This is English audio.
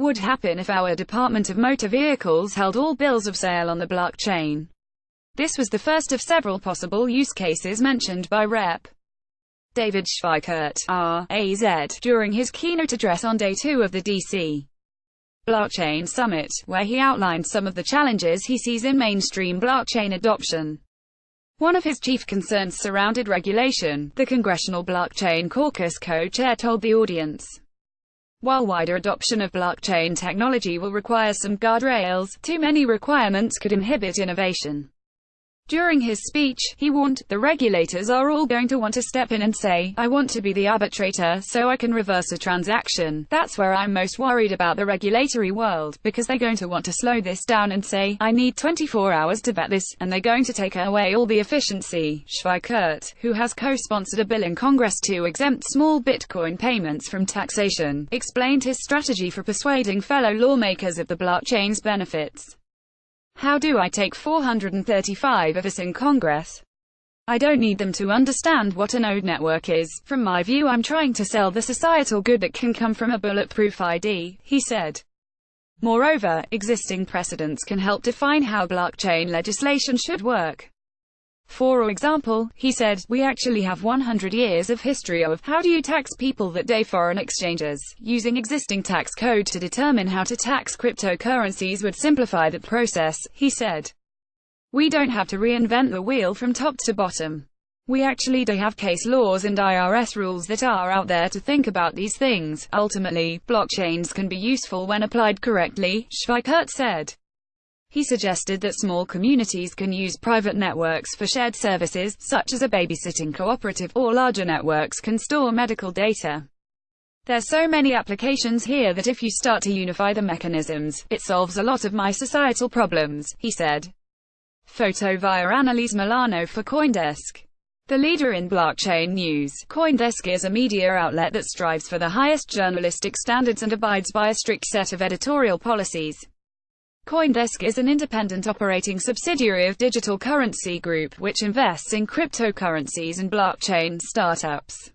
would happen if our Department of Motor Vehicles held all bills of sale on the blockchain. This was the first of several possible use cases mentioned by Rep. David Schweikert, R.A.Z., during his keynote address on Day 2 of the D.C. Blockchain Summit, where he outlined some of the challenges he sees in mainstream blockchain adoption. One of his chief concerns surrounded regulation, the Congressional Blockchain Caucus co-chair told the audience. While wider adoption of blockchain technology will require some guardrails, too many requirements could inhibit innovation. During his speech, he warned, the regulators are all going to want to step in and say, I want to be the arbitrator so I can reverse a transaction. That's where I'm most worried about the regulatory world, because they're going to want to slow this down and say, I need 24 hours to vet this, and they're going to take away all the efficiency. Schweikert, who has co-sponsored a bill in Congress to exempt small Bitcoin payments from taxation, explained his strategy for persuading fellow lawmakers of the blockchain's benefits. How do I take 435 of us in Congress? I don't need them to understand what a node network is. From my view, I'm trying to sell the societal good that can come from a bulletproof ID, he said. Moreover, existing precedents can help define how blockchain legislation should work. For example, he said, we actually have 100 years of history of how do you tax people that day foreign exchanges. Using existing tax code to determine how to tax cryptocurrencies would simplify the process, he said. We don't have to reinvent the wheel from top to bottom. We actually do have case laws and IRS rules that are out there to think about these things. Ultimately, blockchains can be useful when applied correctly, Schweikert said. He suggested that small communities can use private networks for shared services, such as a babysitting cooperative, or larger networks can store medical data. There's so many applications here that if you start to unify the mechanisms, it solves a lot of my societal problems, he said. Photo via Annalise Milano for CoinDesk. The leader in blockchain news, CoinDesk is a media outlet that strives for the highest journalistic standards and abides by a strict set of editorial policies. CoinDesk is an independent operating subsidiary of Digital Currency Group, which invests in cryptocurrencies and blockchain startups.